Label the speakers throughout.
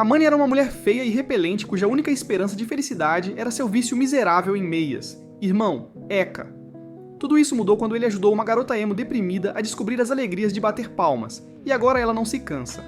Speaker 1: Amani era uma mulher feia e repelente cuja única esperança de felicidade era seu vício miserável em meias. Irmão, Eka. Tudo isso mudou quando ele ajudou uma garota emo deprimida a descobrir as alegrias de bater palmas, e agora ela não se cansa.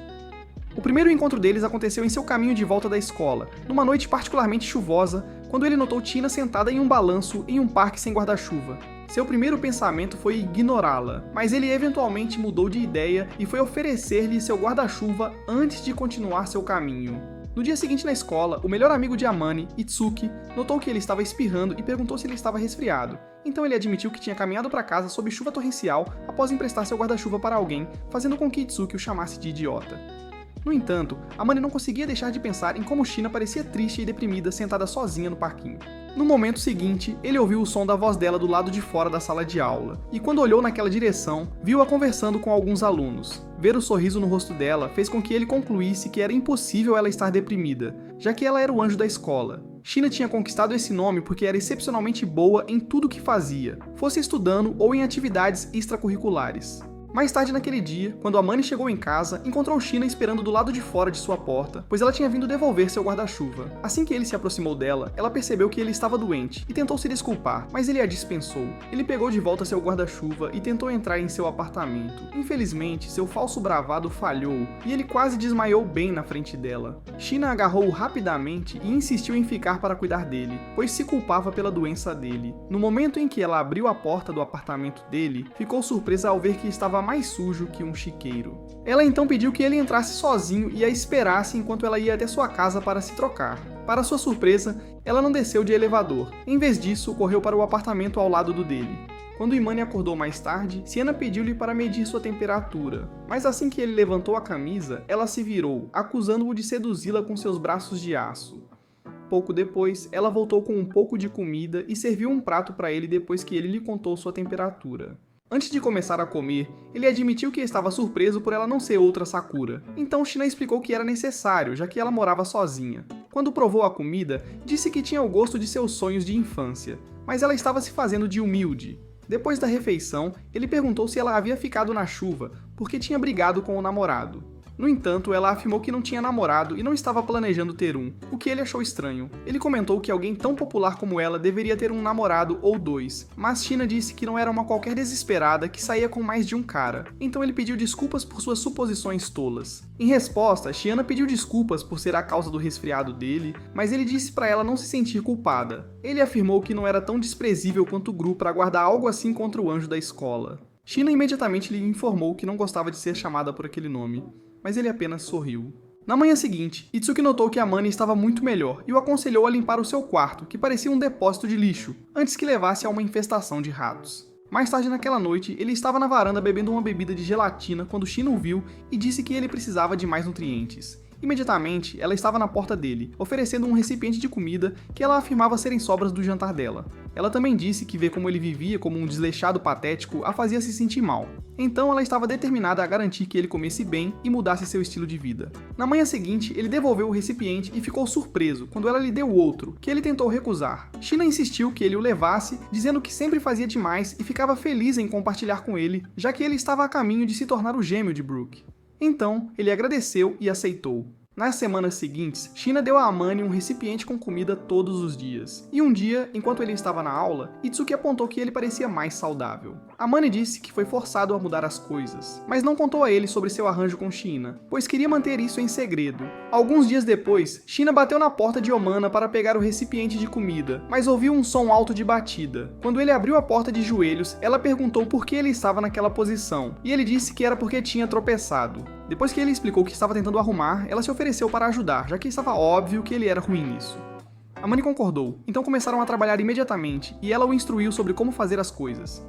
Speaker 1: O primeiro encontro deles aconteceu em seu caminho de volta da escola, numa noite particularmente chuvosa, quando ele notou Tina sentada em um balanço em um parque sem guarda-chuva. Seu primeiro pensamento foi ignorá-la, mas ele eventualmente mudou de ideia e foi oferecer-lhe seu guarda-chuva antes de continuar seu caminho. No dia seguinte na escola, o melhor amigo de Amani, Itsuki, notou que ele estava espirrando e perguntou se ele estava resfriado. Então ele admitiu que tinha caminhado para casa sob chuva torrencial após emprestar seu guarda-chuva para alguém, fazendo com que Itsuki o chamasse de idiota. No entanto, Amani não conseguia deixar de pensar em como China parecia triste e deprimida sentada sozinha no parquinho. No momento seguinte, ele ouviu o som da voz dela do lado de fora da sala de aula, e quando olhou naquela direção, viu-a conversando com alguns alunos. Ver o sorriso no rosto dela fez com que ele concluísse que era impossível ela estar deprimida, já que ela era o anjo da escola. China tinha conquistado esse nome porque era excepcionalmente boa em tudo que fazia, fosse estudando ou em atividades extracurriculares. Mais tarde naquele dia, quando Amani chegou em casa, encontrou China esperando do lado de fora de sua porta, pois ela tinha vindo devolver seu guarda-chuva. Assim que ele se aproximou dela, ela percebeu que ele estava doente e tentou se desculpar, mas ele a dispensou. Ele pegou de volta seu guarda-chuva e tentou entrar em seu apartamento. Infelizmente, seu falso bravado falhou e ele quase desmaiou bem na frente dela. China agarrou-o rapidamente e insistiu em ficar para cuidar dele, pois se culpava pela doença dele. No momento em que ela abriu a porta do apartamento dele, ficou surpresa ao ver que estava mais sujo que um chiqueiro. Ela então pediu que ele entrasse sozinho e a esperasse enquanto ela ia até sua casa para se trocar. Para sua surpresa, ela não desceu de elevador. Em vez disso, correu para o apartamento ao lado do dele. Quando Imani acordou mais tarde, Siena pediu-lhe para medir sua temperatura, mas assim que ele levantou a camisa, ela se virou, acusando-o de seduzi-la com seus braços de aço. Pouco depois, ela voltou com um pouco de comida e serviu um prato para ele depois que ele lhe contou sua temperatura. Antes de começar a comer, ele admitiu que estava surpreso por ela não ser outra Sakura. Então China explicou que era necessário, já que ela morava sozinha. Quando provou a comida, disse que tinha o gosto de seus sonhos de infância, mas ela estava se fazendo de humilde. Depois da refeição, ele perguntou se ela havia ficado na chuva porque tinha brigado com o namorado. No entanto, ela afirmou que não tinha namorado e não estava planejando ter um, o que ele achou estranho. Ele comentou que alguém tão popular como ela deveria ter um namorado ou dois, mas China disse que não era uma qualquer desesperada que saía com mais de um cara, então ele pediu desculpas por suas suposições tolas. Em resposta, Shiana pediu desculpas por ser a causa do resfriado dele, mas ele disse para ela não se sentir culpada. Ele afirmou que não era tão desprezível quanto Gru para guardar algo assim contra o anjo da escola. China imediatamente lhe informou que não gostava de ser chamada por aquele nome, mas ele apenas sorriu. Na manhã seguinte, Itsuki notou que Amani estava muito melhor e o aconselhou a limpar o seu quarto, que parecia um depósito de lixo, antes que levasse a uma infestação de ratos. Mais tarde naquela noite, ele estava na varanda bebendo uma bebida de gelatina quando China o viu e disse que ele precisava de mais nutrientes. Imediatamente, ela estava na porta dele, oferecendo um recipiente de comida que ela afirmava serem sobras do jantar dela. Ela também disse que ver como ele vivia como um desleixado patético a fazia se sentir mal. Então ela estava determinada a garantir que ele comesse bem e mudasse seu estilo de vida. Na manhã seguinte, ele devolveu o recipiente e ficou surpreso quando ela lhe deu outro, que ele tentou recusar. China insistiu que ele o levasse, dizendo que sempre fazia demais e ficava feliz em compartilhar com ele, já que ele estava a caminho de se tornar o gêmeo de Brooke. Então, ele agradeceu e aceitou. Nas semanas seguintes, China deu a Amani um recipiente com comida todos os dias. E um dia, enquanto ele estava na aula, Itsuki apontou que ele parecia mais saudável. Amani disse que foi forçado a mudar as coisas, mas não contou a ele sobre seu arranjo com China, pois queria manter isso em segredo. Alguns dias depois, China bateu na porta de Omana para pegar o recipiente de comida, mas ouviu um som alto de batida. Quando ele abriu a porta de joelhos, ela perguntou por que ele estava naquela posição, e ele disse que era porque tinha tropeçado. Depois que ele explicou que estava tentando arrumar, ela se ofereceu para ajudar, já que estava óbvio que ele era ruim nisso. Amani concordou, então começaram a trabalhar imediatamente, e ela o instruiu sobre como fazer as coisas.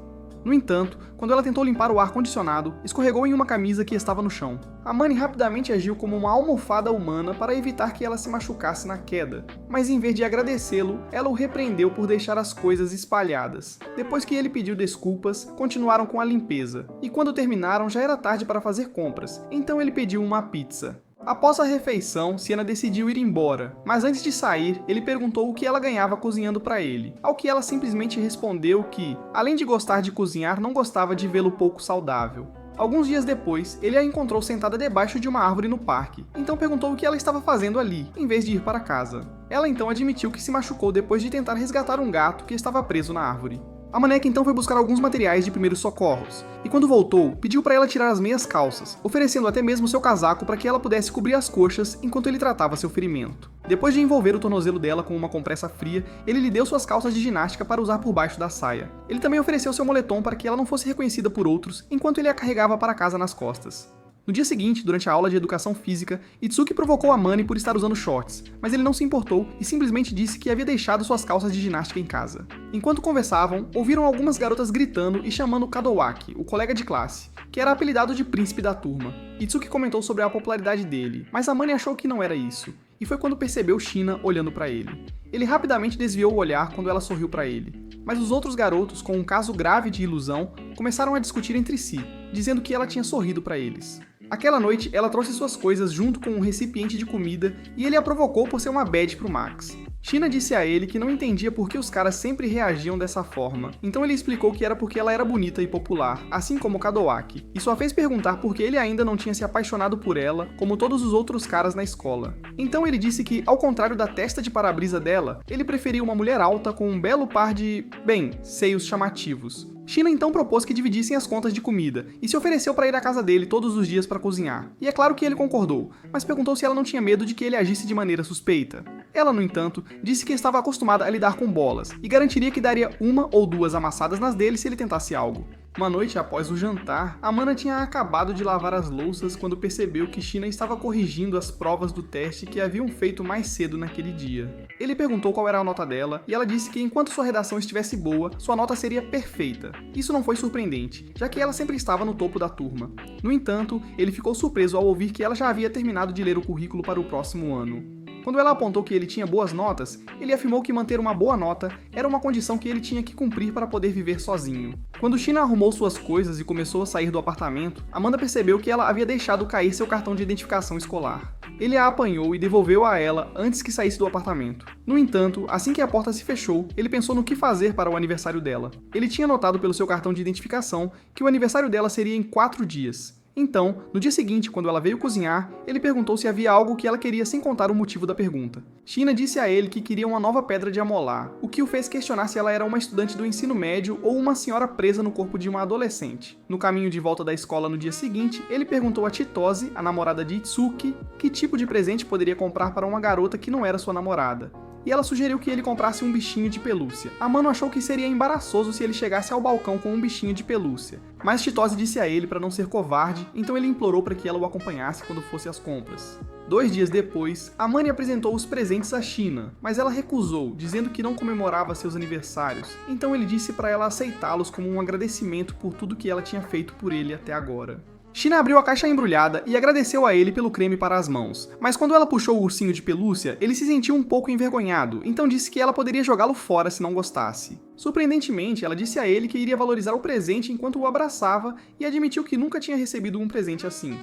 Speaker 1: No entanto, quando ela tentou limpar o ar-condicionado, escorregou em uma camisa que estava no chão. Amani rapidamente agiu como uma almofada humana para evitar que ela se machucasse na queda, mas em vez de agradecê-lo, ela o repreendeu por deixar as coisas espalhadas. Depois que ele pediu desculpas, continuaram com a limpeza, e quando terminaram já era tarde para fazer compras, então ele pediu uma pizza. Após a refeição, Siena decidiu ir embora, mas antes de sair, ele perguntou o que ela ganhava cozinhando para ele, ao que ela simplesmente respondeu que, além de gostar de cozinhar, não gostava de vê-lo pouco saudável. Alguns dias depois, ele a encontrou sentada debaixo de uma árvore no parque, então perguntou o que ela estava fazendo ali, em vez de ir para casa. Ela então admitiu que se machucou depois de tentar resgatar um gato que estava preso na árvore. A maneca então foi buscar alguns materiais de primeiros socorros, e quando voltou, pediu para ela tirar as meias calças, oferecendo até mesmo seu casaco para que ela pudesse cobrir as coxas enquanto ele tratava seu ferimento. Depois de envolver o tornozelo dela com uma compressa fria, ele lhe deu suas calças de ginástica para usar por baixo da saia. Ele também ofereceu seu moletom para que ela não fosse reconhecida por outros, enquanto ele a carregava para casa nas costas. No dia seguinte, durante a aula de educação física, Itsuki provocou Amane por estar usando shorts, mas ele não se importou e simplesmente disse que havia deixado suas calças de ginástica em casa. Enquanto conversavam, ouviram algumas garotas gritando e chamando Kadowaki, o colega de classe, que era apelidado de príncipe da turma. Itsuki comentou sobre a popularidade dele, mas Amane achou que não era isso, e foi quando percebeu Shina olhando para ele. Ele rapidamente desviou o olhar quando ela sorriu para ele, mas os outros garotos, com um caso grave de ilusão, começaram a discutir entre si, dizendo que ela tinha sorrido para eles. Aquela noite, ela trouxe suas coisas junto com um recipiente de comida e ele a provocou por ser uma bad pro Max. Shina disse a ele que não entendia por que os caras sempre reagiam dessa forma, então ele explicou que era porque ela era bonita e popular, assim como Kadowaki, e só fez perguntar por que ele ainda não tinha se apaixonado por ela, como todos os outros caras na escola. Então ele disse que, ao contrário da testa de para-brisa dela, ele preferia uma mulher alta com um belo par de, seios chamativos. Shina então propôs que dividissem as contas de comida e se ofereceu para ir à casa dele todos os dias para cozinhar. E é claro que ele concordou, mas perguntou se ela não tinha medo de que ele agisse de maneira suspeita. Ela, no entanto, disse que estava acostumada a lidar com bolas e garantiria que daria uma ou duas amassadas nas dele se ele tentasse algo. Uma noite após o jantar, Amanda tinha acabado de lavar as louças quando percebeu que Shina estava corrigindo as provas do teste que haviam feito mais cedo naquele dia. Ele perguntou qual era a nota dela e ela disse que enquanto sua redação estivesse boa, sua nota seria perfeita. Isso não foi surpreendente, já que ela sempre estava no topo da turma. No entanto, ele ficou surpreso ao ouvir que ela já havia terminado de ler o currículo para o próximo ano. Quando ela apontou que ele tinha boas notas, ele afirmou que manter uma boa nota era uma condição que ele tinha que cumprir para poder viver sozinho. Quando Shina arrumou suas coisas e começou a sair do apartamento, Amanda percebeu que ela havia deixado cair seu cartão de identificação escolar. Ele a apanhou e devolveu a ela antes que saísse do apartamento. No entanto, assim que a porta se fechou, ele pensou no que fazer para o aniversário dela. Ele tinha notado pelo seu cartão de identificação que o aniversário dela seria em 4 dias. Então, no dia seguinte, quando ela veio cozinhar, ele perguntou se havia algo que ela queria sem contar o motivo da pergunta. Shina disse a ele que queria uma nova pedra de amolar, o que o fez questionar se ela era uma estudante do ensino médio ou uma senhora presa no corpo de uma adolescente. No caminho de volta da escola no dia seguinte, ele perguntou a Chitose, a namorada de Itsuki, que tipo de presente poderia comprar para uma garota que não era sua namorada. E ela sugeriu que ele comprasse um bichinho de pelúcia. Amano achou que seria embaraçoso se ele chegasse ao balcão com um bichinho de pelúcia, mas Chitose disse a ele para não ser covarde, então ele implorou para que ela o acompanhasse quando fosse às compras. 2 dias depois, Amane apresentou os presentes a Shina, mas ela recusou, dizendo que não comemorava seus aniversários, então ele disse para ela aceitá-los como um agradecimento por tudo que ela tinha feito por ele até agora. Shina abriu a caixa embrulhada e agradeceu a ele pelo creme para as mãos, mas quando ela puxou o ursinho de pelúcia, ele se sentiu um pouco envergonhado, então disse que ela poderia jogá-lo fora se não gostasse. Surpreendentemente, ela disse a ele que iria valorizar o presente enquanto o abraçava e admitiu que nunca tinha recebido um presente assim.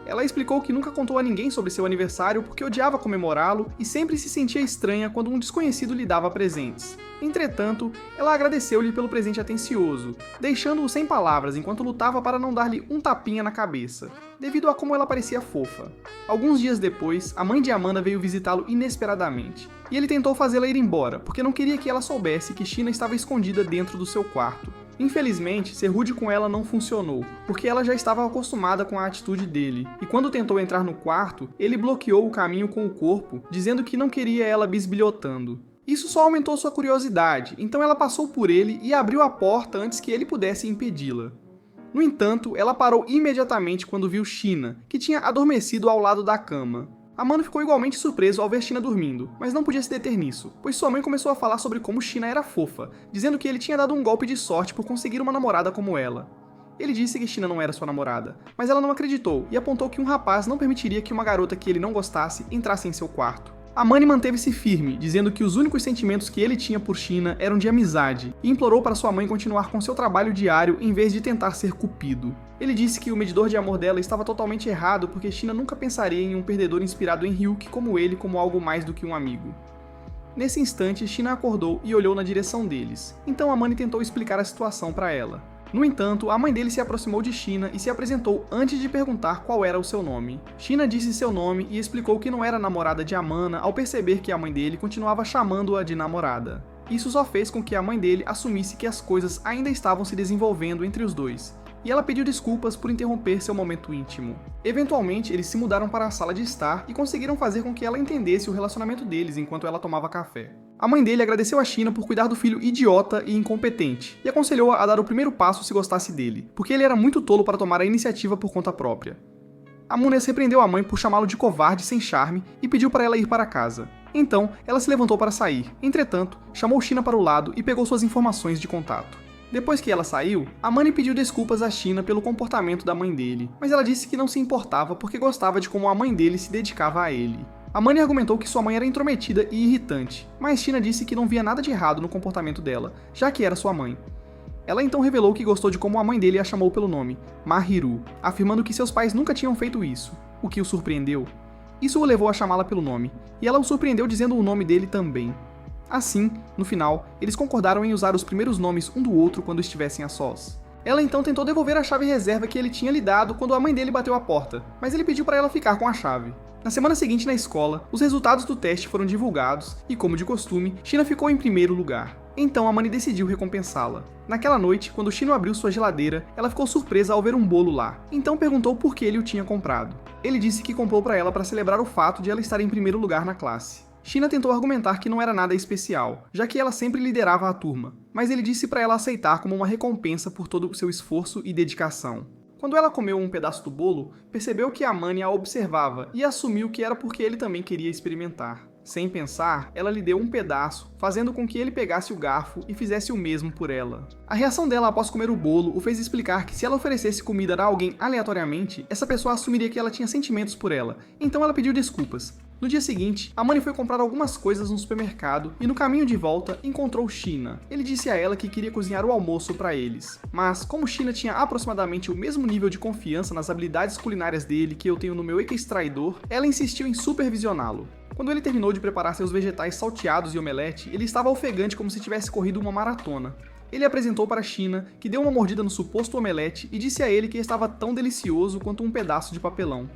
Speaker 1: Ela explicou que nunca contou a ninguém sobre seu aniversário porque odiava comemorá-lo e sempre se sentia estranha quando um desconhecido lhe dava presentes. Entretanto, ela agradeceu-lhe pelo presente atencioso, deixando-o sem palavras enquanto lutava para não dar-lhe um tapinha na cabeça, devido a como ela parecia fofa. Alguns dias depois, a mãe de Amanda veio visitá-lo inesperadamente, e ele tentou fazê-la ir embora, porque não queria que ela soubesse que Shina estava escondida dentro do seu quarto. Infelizmente, ser rude com ela não funcionou, porque ela já estava acostumada com a atitude dele, e quando tentou entrar no quarto, ele bloqueou o caminho com o corpo, dizendo que não queria ela bisbilhotando. Isso só aumentou sua curiosidade, então ela passou por ele e abriu a porta antes que ele pudesse impedi-la. No entanto, ela parou imediatamente quando viu Shina, que tinha adormecido ao lado da cama. Amanda ficou igualmente surpreso ao ver Shina dormindo, mas não podia se deter nisso, pois sua mãe começou a falar sobre como Shina era fofa, dizendo que ele tinha dado um golpe de sorte por conseguir uma namorada como ela. Ele disse que Shina não era sua namorada, mas ela não acreditou e apontou que um rapaz não permitiria que uma garota que ele não gostasse entrasse em seu quarto. Amani manteve-se firme, dizendo que os únicos sentimentos que ele tinha por Shina eram de amizade, e implorou para sua mãe continuar com seu trabalho diário em vez de tentar ser cupido. Ele disse que o medidor de amor dela estava totalmente errado porque Shina nunca pensaria em um perdedor inspirado em Ryuki como ele como algo mais do que um amigo. Nesse instante, Shina acordou e olhou na direção deles, então Amani tentou explicar a situação para ela. No entanto, a mãe dele se aproximou de China e se apresentou antes de perguntar qual era o seu nome. China disse seu nome e explicou que não era namorada de Amana ao perceber que a mãe dele continuava chamando-a de namorada. Isso só fez com que a mãe dele assumisse que as coisas ainda estavam se desenvolvendo entre os dois, e ela pediu desculpas por interromper seu momento íntimo. Eventualmente, eles se mudaram para a sala de estar e conseguiram fazer com que ela entendesse o relacionamento deles enquanto ela tomava café. A mãe dele agradeceu a China por cuidar do filho idiota e incompetente, e aconselhou-a a dar o primeiro passo se gostasse dele, porque ele era muito tolo para tomar a iniciativa por conta própria. Amunes repreendeu a mãe por chamá-lo de covarde sem charme e pediu para ela ir para casa. Então, ela se levantou para sair. Entretanto, chamou China para o lado e pegou suas informações de contato. Depois que ela saiu, Amani pediu desculpas a China pelo comportamento da mãe dele, mas ela disse que não se importava porque gostava de como a mãe dele se dedicava a ele. Amani argumentou que sua mãe era intrometida e irritante, mas China disse que não via nada de errado no comportamento dela, já que era sua mãe. Ela então revelou que gostou de como a mãe dele a chamou pelo nome, Mahiru, afirmando que seus pais nunca tinham feito isso, o que o surpreendeu. Isso o levou a chamá-la pelo nome, e ela o surpreendeu dizendo o nome dele também. Assim, no final, eles concordaram em usar os primeiros nomes um do outro quando estivessem a sós. Ela então tentou devolver a chave reserva que ele tinha lhe dado quando a mãe dele bateu a porta, mas ele pediu para ela ficar com a chave. Na semana seguinte na escola, os resultados do teste foram divulgados e, como de costume, China ficou em primeiro lugar. Então Amani decidiu recompensá-la. Naquela noite, quando Chino abriu sua geladeira, ela ficou surpresa ao ver um bolo lá, então perguntou por que ele o tinha comprado. Ele disse que comprou para ela para celebrar o fato de ela estar em primeiro lugar na classe. China tentou argumentar que não era nada especial, já que ela sempre liderava a turma, mas ele disse para ela aceitar como uma recompensa por todo o seu esforço e dedicação. Quando ela comeu um pedaço do bolo, percebeu que Amani a observava e assumiu que era porque ele também queria experimentar. Sem pensar, ela lhe deu um pedaço, fazendo com que ele pegasse o garfo e fizesse o mesmo por ela. A reação dela após comer o bolo o fez explicar que se ela oferecesse comida a alguém aleatoriamente, essa pessoa assumiria que ela tinha sentimentos por ela, então ela pediu desculpas. No dia seguinte, Amani foi comprar algumas coisas no supermercado e no caminho de volta encontrou China. Ele disse a ela que queria cozinhar o almoço para eles. Mas, como China tinha aproximadamente o mesmo nível de confiança nas habilidades culinárias dele que eu tenho no meu extraidor, ela insistiu em supervisioná-lo. Quando ele terminou de preparar seus vegetais salteados e omelete, ele estava ofegante como se tivesse corrido uma maratona. Ele apresentou para China, que deu uma mordida no suposto omelete e disse a ele que estava tão delicioso quanto um pedaço de papelão.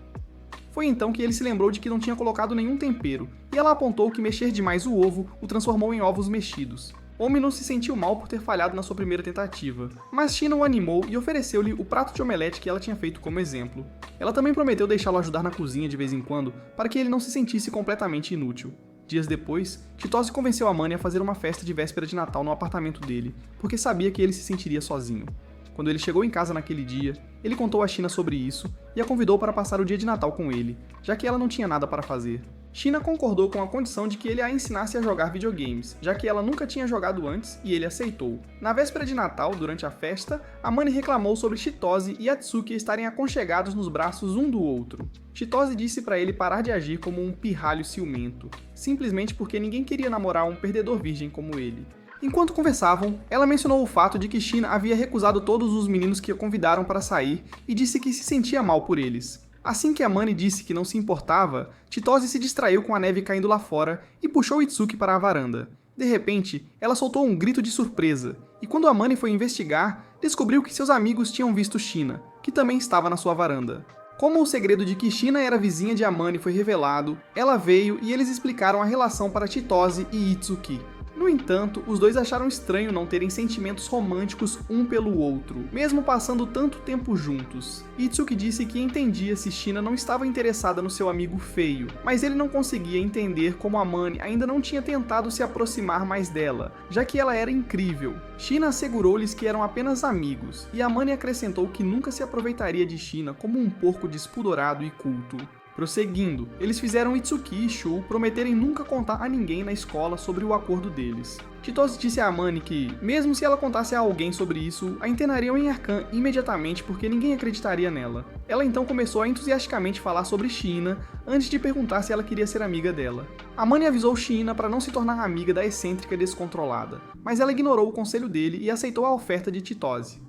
Speaker 1: Foi então que ele se lembrou de que não tinha colocado nenhum tempero, e ela apontou que mexer demais o ovo o transformou em ovos mexidos. Omino se sentiu mal por ter falhado na sua primeira tentativa, mas China o animou e ofereceu-lhe o prato de omelete que ela tinha feito como exemplo. Ela também prometeu deixá-lo ajudar na cozinha de vez em quando, para que ele não se sentisse completamente inútil. Dias depois, Chitose convenceu Amani a fazer uma festa de véspera de Natal no apartamento dele, porque sabia que ele se sentiria sozinho. Quando ele chegou em casa naquele dia, ele contou a China sobre isso e a convidou para passar o dia de Natal com ele, já que ela não tinha nada para fazer. China concordou com a condição de que ele a ensinasse a jogar videogames, já que ela nunca tinha jogado antes e ele aceitou. Na véspera de Natal, durante a festa, Amani reclamou sobre Chitose e Atsuki estarem aconchegados nos braços um do outro. Chitose disse para ele parar de agir como um pirralho ciumento, simplesmente porque ninguém queria namorar um perdedor virgem como ele. Enquanto conversavam, ela mencionou o fato de que China havia recusado todos os meninos que a convidaram para sair e disse que se sentia mal por eles. Assim que Amani disse que não se importava, Chitose se distraiu com a neve caindo lá fora e puxou Itsuki para a varanda. De repente, ela soltou um grito de surpresa, e quando Amani foi investigar, descobriu que seus amigos tinham visto China, que também estava na sua varanda. Como o segredo de que China era vizinha de Amani foi revelado, ela veio e eles explicaram a relação para Chitose e Itsuki. No entanto, os dois acharam estranho não terem sentimentos românticos um pelo outro, mesmo passando tanto tempo juntos. Itsuki disse que entendia se China não estava interessada no seu amigo feio, mas ele não conseguia entender como Amani ainda não tinha tentado se aproximar mais dela, já que ela era incrível. China assegurou-lhes que eram apenas amigos, e Amani acrescentou que nunca se aproveitaria de China como um porco despudorado e culto. Prosseguindo, eles fizeram Itsuki e Shu prometerem nunca contar a ninguém na escola sobre o acordo deles. Chitose disse a Amani que, mesmo se ela contasse a alguém sobre isso, a internariam em Arcan imediatamente porque ninguém acreditaria nela. Ela então começou a entusiasticamente falar sobre China, antes de perguntar se ela queria ser amiga dela. Amani avisou China para não se tornar amiga da excêntrica descontrolada, mas ela ignorou o conselho dele e aceitou a oferta de Chitose.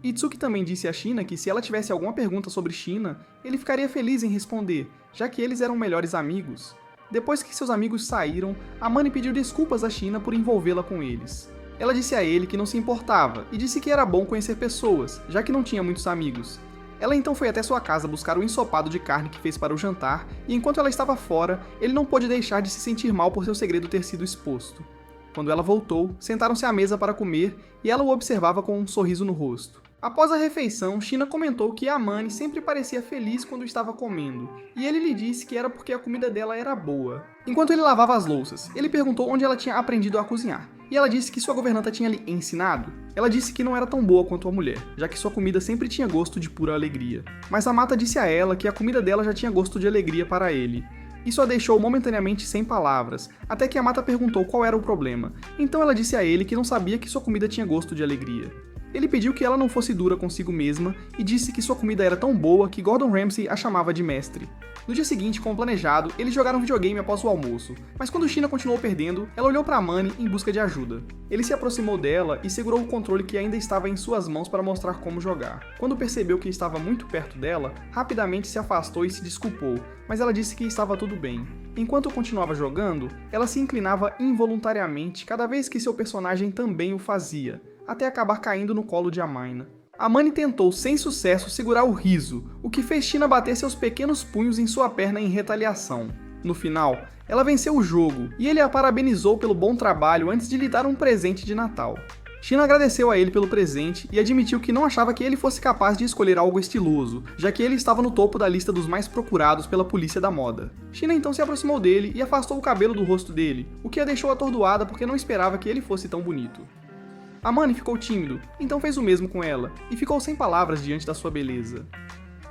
Speaker 1: Itsuki também disse a China que se ela tivesse alguma pergunta sobre China, ele ficaria feliz em responder, já que eles eram melhores amigos. Depois que seus amigos saíram, Amani pediu desculpas a China por envolvê-la com eles. Ela disse a ele que não se importava e disse que era bom conhecer pessoas, já que não tinha muitos amigos. Ela então foi até sua casa buscar o ensopado de carne que fez para o jantar, e enquanto ela estava fora, ele não pôde deixar de se sentir mal por seu segredo ter sido exposto. Quando ela voltou, sentaram-se à mesa para comer e ela o observava com um sorriso no rosto. Após a refeição, Sheena comentou que Amani sempre parecia feliz quando estava comendo, e ele lhe disse que era porque a comida dela era boa. Enquanto ele lavava as louças, ele perguntou onde ela tinha aprendido a cozinhar, e ela disse que sua governanta tinha lhe ensinado. Ela disse que não era tão boa quanto a mulher, já que sua comida sempre tinha gosto de pura alegria. Mas a Mata disse a ela que a comida dela já tinha gosto de alegria para ele. Isso a deixou momentaneamente sem palavras, até que a Mata perguntou qual era o problema. Então ela disse a ele que não sabia que sua comida tinha gosto de alegria. Ele pediu que ela não fosse dura consigo mesma e disse que sua comida era tão boa que Gordon Ramsay a chamava de mestre. No dia seguinte, como planejado, eles jogaram videogame após o almoço, mas quando Sheena continuou perdendo, ela olhou para Amani em busca de ajuda. Ele se aproximou dela e segurou o controle que ainda estava em suas mãos para mostrar como jogar. Quando percebeu que estava muito perto dela, rapidamente se afastou e se desculpou, mas ela disse que estava tudo bem. Enquanto continuava jogando, ela se inclinava involuntariamente cada vez que seu personagem também o fazia, até acabar caindo no colo de Amaina. Amani tentou sem sucesso segurar o riso, o que fez Sheena bater seus pequenos punhos em sua perna em retaliação. No final, ela venceu o jogo e ele a parabenizou pelo bom trabalho antes de lhe dar um presente de Natal. Sheena agradeceu a ele pelo presente e admitiu que não achava que ele fosse capaz de escolher algo estiloso, já que ele estava no topo da lista dos mais procurados pela polícia da moda. Sheena então se aproximou dele e afastou o cabelo do rosto dele, o que a deixou atordoada porque não esperava que ele fosse tão bonito. Amani ficou tímido, então fez o mesmo com ela, e ficou sem palavras diante da sua beleza.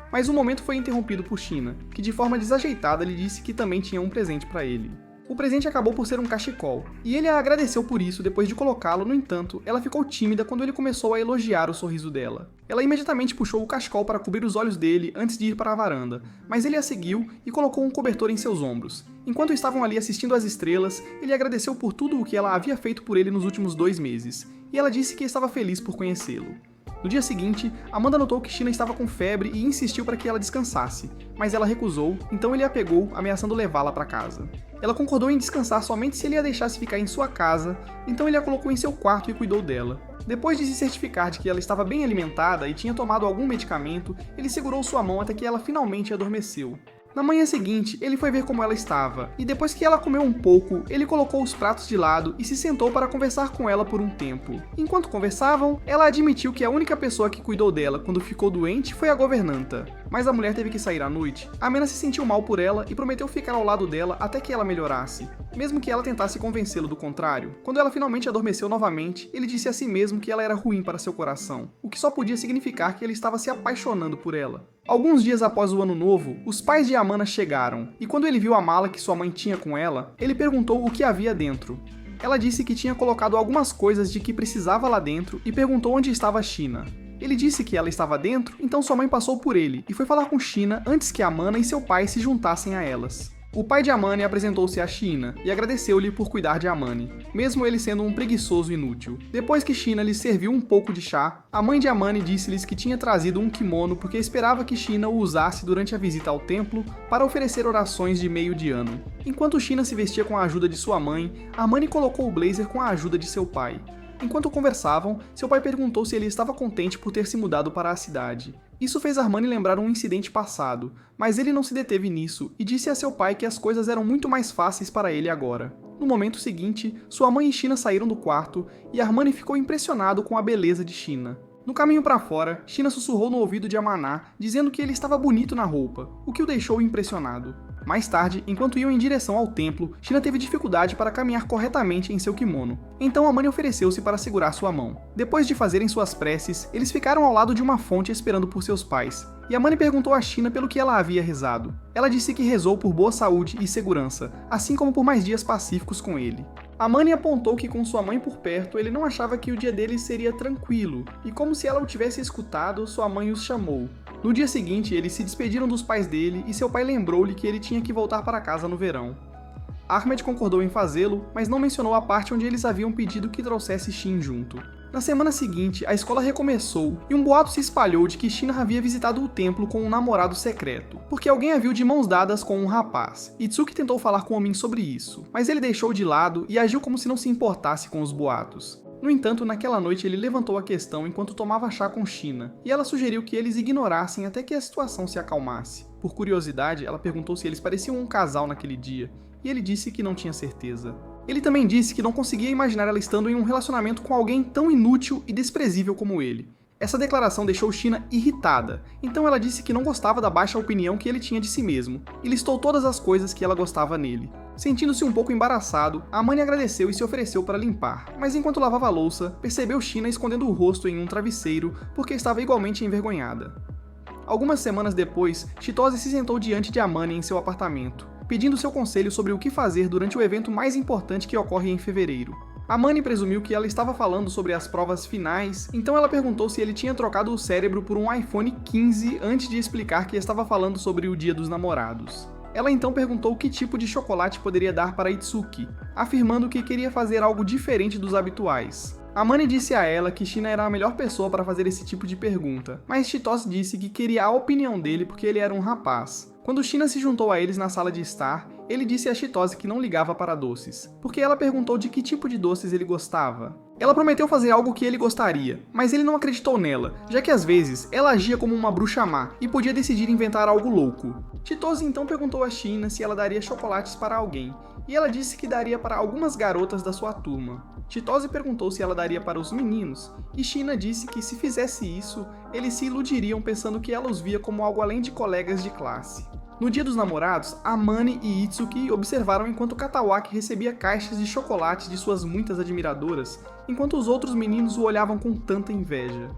Speaker 1: Mas o momento foi interrompido por Sheena, que de forma desajeitada lhe disse que também tinha um presente para ele. O presente acabou por ser um cachecol, e ele a agradeceu por isso depois de colocá-lo. No entanto, ela ficou tímida quando ele começou a elogiar o sorriso dela. Ela imediatamente puxou o cachecol para cobrir os olhos dele antes de ir para a varanda, mas ele a seguiu e colocou um cobertor em seus ombros. Enquanto estavam ali assistindo às estrelas, ele agradeceu por tudo o que ela havia feito por ele nos últimos 2 meses, e ela disse que estava feliz por conhecê-lo. No dia seguinte, Amanda notou que Sheena estava com febre e insistiu para que ela descansasse, mas ela recusou, então ele a pegou, ameaçando levá-la para casa. Ela concordou em descansar somente se ele a deixasse ficar em sua casa, então ele a colocou em seu quarto e cuidou dela. Depois de se certificar de que ela estava bem alimentada e tinha tomado algum medicamento, ele segurou sua mão até que ela finalmente adormeceu. Na manhã seguinte, ele foi ver como ela estava, e depois que ela comeu um pouco, ele colocou os pratos de lado e se sentou para conversar com ela por um tempo. Enquanto conversavam, ela admitiu que a única pessoa que cuidou dela quando ficou doente foi a governanta. Mas a mulher teve que sair à noite. Amena se sentiu mal por ela e prometeu ficar ao lado dela até que ela melhorasse, mesmo que ela tentasse convencê-lo do contrário. Quando ela finalmente adormeceu novamente, ele disse a si mesmo que ela era ruim para seu coração, o que só podia significar que ele estava se apaixonando por ela. Alguns dias após o ano novo, os pais de Amana chegaram, e quando ele viu a mala que sua mãe tinha com ela, ele perguntou o que havia dentro. Ela disse que tinha colocado algumas coisas de que precisava lá dentro e perguntou onde estava Sheena. Ele disse que ela estava dentro, então sua mãe passou por ele e foi falar com Sheena antes que Amana e seu pai se juntassem a elas. O pai de Amani apresentou-se a Sheena e agradeceu-lhe por cuidar de Amani, mesmo ele sendo um preguiçoso inútil. Depois que Sheena lhes serviu um pouco de chá, a mãe de Amani disse-lhes que tinha trazido um kimono porque esperava que Sheena o usasse durante a visita ao templo para oferecer orações de meio de ano. Enquanto Sheena se vestia com a ajuda de sua mãe, Amani colocou o blazer com a ajuda de seu pai. Enquanto conversavam, seu pai perguntou se ele estava contente por ter se mudado para a cidade. Isso fez Armani lembrar um incidente passado, mas ele não se deteve nisso e disse a seu pai que as coisas eram muito mais fáceis para ele agora. No momento seguinte, sua mãe e Sheena saíram do quarto e Armani ficou impressionado com a beleza de Sheena. No caminho para fora, Sheena sussurrou no ouvido de Amaná, dizendo que ele estava bonito na roupa, o que o deixou impressionado. Mais tarde, enquanto iam em direção ao templo, Sheena teve dificuldade para caminhar corretamente em seu kimono. Então Amani ofereceu-se para segurar sua mão. Depois de fazerem suas preces, eles ficaram ao lado de uma fonte esperando por seus pais. E Amani perguntou a Sheena pelo que ela havia rezado. Ela disse que rezou por boa saúde e segurança, assim como por mais dias pacíficos com ele. Amani apontou que com sua mãe por perto, ele não achava que o dia deles seria tranquilo, e como se ela o tivesse escutado, sua mãe os chamou. No dia seguinte, eles se despediram dos pais dele e seu pai lembrou-lhe que ele tinha que voltar para casa no verão. Ahmed concordou em fazê-lo, mas não mencionou a parte onde eles haviam pedido que trouxesse Shin junto. Na semana seguinte, a escola recomeçou e um boato se espalhou de que Sheena havia visitado o templo com um namorado secreto, porque alguém a viu de mãos dadas com um rapaz. Itsuki tentou falar com o homem sobre isso, mas ele deixou de lado e agiu como se não se importasse com os boatos. No entanto, naquela noite ele levantou a questão enquanto tomava chá com Shina, e ela sugeriu que eles ignorassem até que a situação se acalmasse. Por curiosidade, ela perguntou se eles pareciam um casal naquele dia, e ele disse que não tinha certeza. Ele também disse que não conseguia imaginar ela estando em um relacionamento com alguém tão inútil e desprezível como ele. Essa declaração deixou Shina irritada, então ela disse que não gostava da baixa opinião que ele tinha de si mesmo, e listou todas as coisas que ela gostava nele. Sentindo-se um pouco embaraçado, Amani agradeceu e se ofereceu para limpar, mas enquanto lavava a louça, percebeu Shina escondendo o rosto em um travesseiro porque estava igualmente envergonhada. Algumas semanas depois, Chitose se sentou diante de Amani em seu apartamento, pedindo seu conselho sobre o que fazer durante o evento mais importante que ocorre em fevereiro. Amani presumiu que ela estava falando sobre as provas finais, então ela perguntou se ele tinha trocado o cérebro por um iPhone 15 antes de explicar que estava falando sobre o Dia dos Namorados. Ela então perguntou que tipo de chocolate poderia dar para Itsuki, afirmando que queria fazer algo diferente dos habituais. Amani disse a ela que Shina era a melhor pessoa para fazer esse tipo de pergunta, mas Chitose disse que queria a opinião dele porque ele era um rapaz. Quando Shina se juntou a eles na sala de estar, ele disse a Chitose que não ligava para doces, porque ela perguntou de que tipo de doces ele gostava. Ela prometeu fazer algo que ele gostaria, mas ele não acreditou nela, já que às vezes ela agia como uma bruxa má e podia decidir inventar algo louco. Chitose então perguntou a Shina se ela daria chocolates para alguém, e ela disse que daria para algumas garotas da sua turma. Chitose perguntou se ela daria para os meninos, e Shina disse que se fizesse isso, eles se iludiriam pensando que ela os via como algo além de colegas de classe. No Dia dos Namorados, Amani e Itsuki observaram enquanto Katawaki recebia caixas de chocolate de suas muitas admiradoras, enquanto os outros meninos o olhavam com tanta inveja.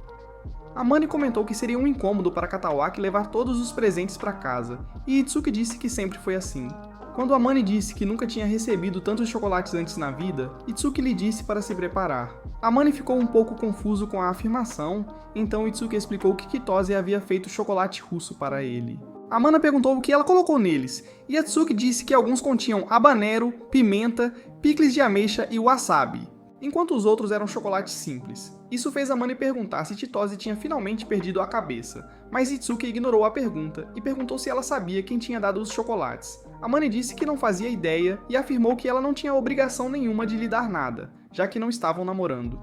Speaker 1: Amani comentou que seria um incômodo para Katawaki levar todos os presentes para casa, e Itsuki disse que sempre foi assim. Quando Amani disse que nunca tinha recebido tantos chocolates antes na vida, Itsuki lhe disse para se preparar. Amani ficou um pouco confuso com a afirmação, então Itsuki explicou que Chitose havia feito chocolate russo para ele. Amana perguntou o que ela colocou neles, e Itsuki disse que alguns continham habanero, pimenta, picles de ameixa e wasabi, enquanto os outros eram chocolates simples. Isso fez Amani perguntar se Chitose tinha finalmente perdido a cabeça, mas Itsuki ignorou a pergunta e perguntou se ela sabia quem tinha dado os chocolates. Amani disse que não fazia ideia e afirmou que ela não tinha obrigação nenhuma de lhe dar nada, já que não estavam namorando.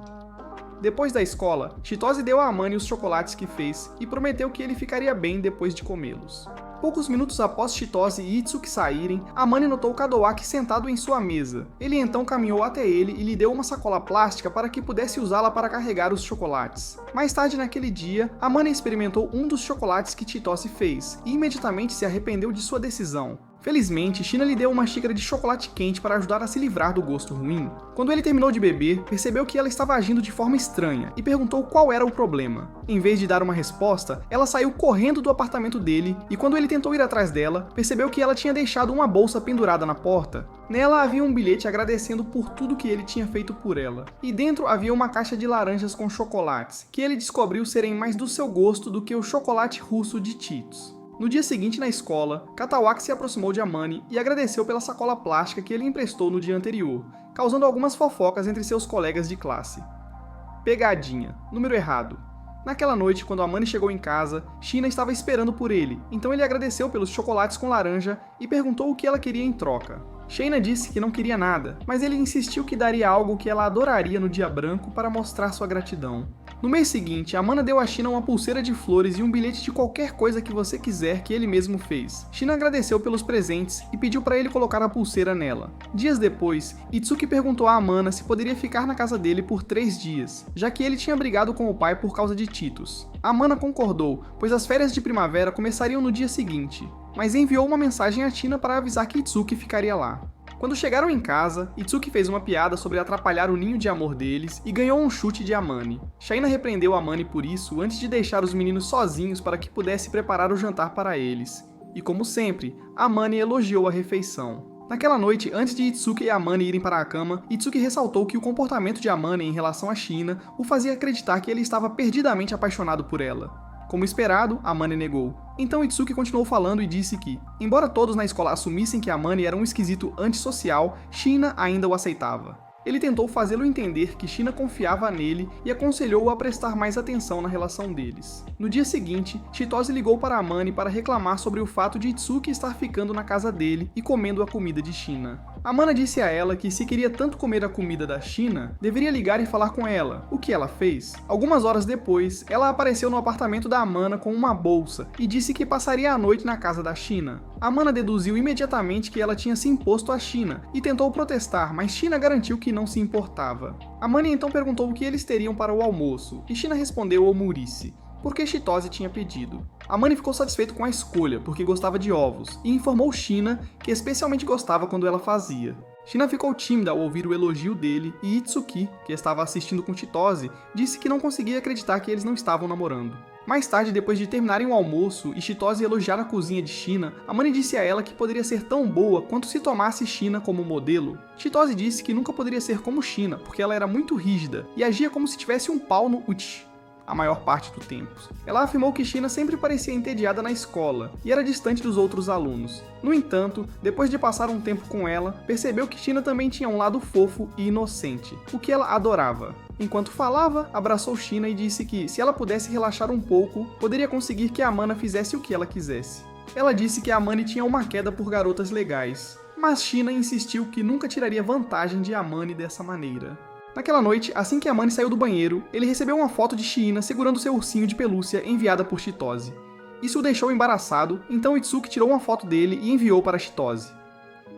Speaker 1: Depois da escola, Chitose deu a Amani os chocolates que fez e prometeu que ele ficaria bem depois de comê-los. Poucos minutos após Chitose e Itsuki saírem, Amani notou Kadowaki sentado em sua mesa. Ele então caminhou até ele e lhe deu uma sacola plástica para que pudesse usá-la para carregar os chocolates. Mais tarde naquele dia, Amani experimentou um dos chocolates que Chitose fez e imediatamente se arrependeu de sua decisão. Felizmente, Shina lhe deu uma xícara de chocolate quente para ajudar a se livrar do gosto ruim. Quando ele terminou de beber, percebeu que ela estava agindo de forma estranha e perguntou qual era o problema. Em vez de dar uma resposta, ela saiu correndo do apartamento dele e quando ele tentou ir atrás dela, percebeu que ela tinha deixado uma bolsa pendurada na porta. Nela havia um bilhete agradecendo por tudo que ele tinha feito por ela. E dentro havia uma caixa de laranjas com chocolates, que ele descobriu serem mais do seu gosto do que o chocolate russo de Cheetos. No dia seguinte na escola, Katawaki se aproximou de Amani e agradeceu pela sacola plástica que ele emprestou no dia anterior, causando algumas fofocas entre seus colegas de classe. Pegadinha. Número errado. Naquela noite, quando Amani chegou em casa, Shina estava esperando por ele, então ele agradeceu pelos chocolates com laranja e perguntou o que ela queria em troca. Shayna disse que não queria nada, mas ele insistiu que daria algo que ela adoraria no dia branco para mostrar sua gratidão. No mês seguinte, Amana deu a Shina uma pulseira de flores e um bilhete de qualquer coisa que você quiser que ele mesmo fez. Shina agradeceu pelos presentes e pediu para ele colocar a pulseira nela. Dias depois, Itsuki perguntou a Amana se poderia ficar na casa dele por 3 dias, já que ele tinha brigado com o pai por causa de Cheetos. Amana concordou, pois as férias de primavera começariam no dia seguinte, mas enviou uma mensagem a Shina para avisar que Itsuki ficaria lá. Quando chegaram em casa, Itsuki fez uma piada sobre atrapalhar o ninho de amor deles e ganhou um chute de Amani. Shayna repreendeu Amani por isso antes de deixar os meninos sozinhos para que pudesse preparar o jantar para eles. E como sempre, Amani elogiou a refeição. Naquela noite, antes de Itsuki e Amani irem para a cama, Itsuki ressaltou que o comportamento de Amani em relação a Shina o fazia acreditar que ele estava perdidamente apaixonado por ela. Como esperado, Amani negou. Então Itsuki continuou falando e disse que, embora todos na escola assumissem que Amani era um esquisito antissocial, Shina ainda o aceitava. Ele tentou fazê-lo entender que Shina confiava nele e aconselhou-o a prestar mais atenção na relação deles. No dia seguinte, Chitose ligou para Amani para reclamar sobre o fato de Itsuki estar ficando na casa dele e comendo a comida de Shina. Amana disse a ela que se queria tanto comer a comida da China, deveria ligar e falar com ela, o que ela fez. Algumas horas depois, ela apareceu no apartamento da Amana com uma bolsa e disse que passaria a noite na casa da China. Amana deduziu imediatamente que ela tinha se imposto à China e tentou protestar, mas China garantiu que não se importava. Amana então perguntou o que eles teriam para o almoço, e China respondeu ouriço, porque Chitose tinha pedido. Amani ficou satisfeito com a escolha, porque gostava de ovos, e informou China que especialmente gostava quando ela fazia. China ficou tímida ao ouvir o elogio dele, e Itsuki, que estava assistindo com Chitose, disse que não conseguia acreditar que eles não estavam namorando. Mais tarde, depois de terminarem o almoço e Chitose elogiar a cozinha de China, Amani disse a ela que poderia ser tão boa quanto se tomasse China como modelo. Chitose disse que nunca poderia ser como China, porque ela era muito rígida e agia como se tivesse um pau no uchi a maior parte do tempo. Ela afirmou que China sempre parecia entediada na escola e era distante dos outros alunos. No entanto, depois de passar um tempo com ela, percebeu que China também tinha um lado fofo e inocente, o que ela adorava. Enquanto falava, abraçou China e disse que, se ela pudesse relaxar um pouco, poderia conseguir que a Amana fizesse o que ela quisesse. Ela disse que a Amani tinha uma queda por garotas legais, mas China insistiu que nunca tiraria vantagem de Amani dessa maneira. Naquela noite, assim que Amani saiu do banheiro, ele recebeu uma foto de China segurando seu ursinho de pelúcia enviada por Chitose. Isso o deixou embaraçado, então Itsuki tirou uma foto dele e enviou para Chitose.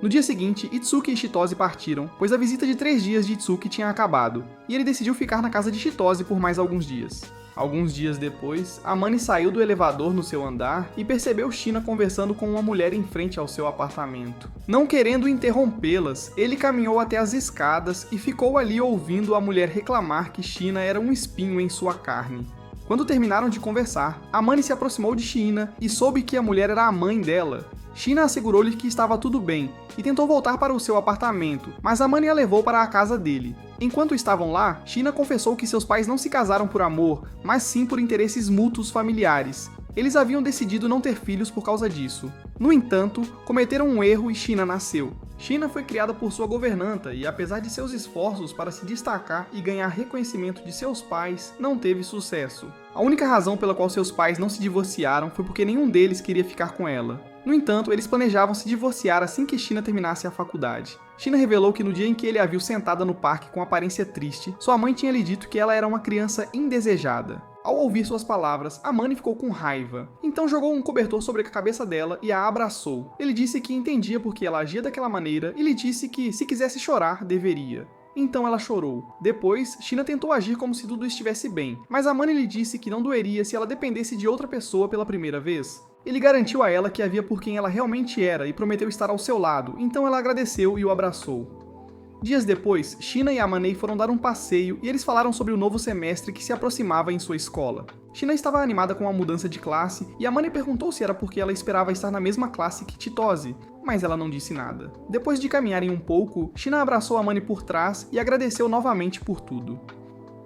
Speaker 1: No dia seguinte, Itsuki e Chitose partiram, pois a visita de 3 dias de Itsuki tinha acabado, e ele decidiu ficar na casa de Chitose por mais alguns dias. Alguns dias depois, Amani saiu do elevador no seu andar e percebeu China conversando com uma mulher em frente ao seu apartamento. Não querendo interrompê-las, ele caminhou até as escadas e ficou ali ouvindo a mulher reclamar que China era um espinho em sua carne. Quando terminaram de conversar, Amani se aproximou de China e soube que a mulher era a mãe dela. China assegurou-lhe que estava tudo bem e tentou voltar para o seu apartamento, mas Amani a levou para a casa dele. Enquanto estavam lá, China confessou que seus pais não se casaram por amor, mas sim por interesses mútuos familiares. Eles haviam decidido não ter filhos por causa disso. No entanto, cometeram um erro e China nasceu. China foi criada por sua governanta e, apesar de seus esforços para se destacar e ganhar reconhecimento de seus pais, não teve sucesso. A única razão pela qual seus pais não se divorciaram foi porque nenhum deles queria ficar com ela. No entanto, eles planejavam se divorciar assim que China terminasse a faculdade. China revelou que no dia em que ele a viu sentada no parque com aparência triste, sua mãe tinha lhe dito que ela era uma criança indesejada. Ao ouvir suas palavras, Amani ficou com raiva. Então jogou um cobertor sobre a cabeça dela e a abraçou. Ele disse que entendia por que ela agia daquela maneira e lhe disse que, se quisesse chorar, deveria. Então ela chorou. Depois, China tentou agir como se tudo estivesse bem, mas Amani lhe disse que não doeria se ela dependesse de outra pessoa pela primeira vez. Ele garantiu a ela que havia por quem ela realmente era e prometeu estar ao seu lado, então ela agradeceu e o abraçou. Dias depois, China e Amani foram dar um passeio e eles falaram sobre o novo semestre que se aproximava em sua escola. China estava animada com a mudança de classe e Amani perguntou se era porque ela esperava estar na mesma classe que Chitose, mas ela não disse nada. Depois de caminharem um pouco, China abraçou Amani por trás e agradeceu novamente por tudo.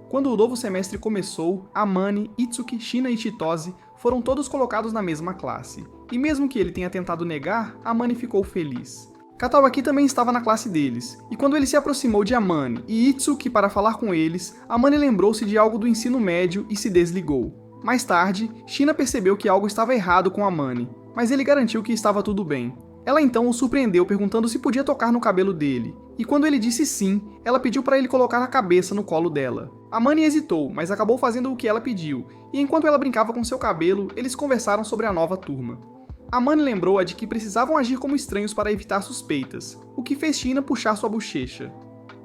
Speaker 1: Quando o novo semestre começou, Amani, Itsuki, China e Chitose foram todos colocados na mesma classe. E mesmo que ele tenha tentado negar, Amani ficou feliz. Katawaki também estava na classe deles, e quando ele se aproximou de Amani e Itsuki para falar com eles, Amani lembrou-se de algo do ensino médio e se desligou. Mais tarde, China percebeu que algo estava errado com Amani, mas ele garantiu que estava tudo bem. Ela então o surpreendeu perguntando se podia tocar no cabelo dele, e quando ele disse sim, ela pediu para ele colocar a cabeça no colo dela. Amani hesitou, mas acabou fazendo o que ela pediu, e enquanto ela brincava com seu cabelo, eles conversaram sobre a nova turma. Amani lembrou-a de que precisavam agir como estranhos para evitar suspeitas, o que fez China puxar sua bochecha.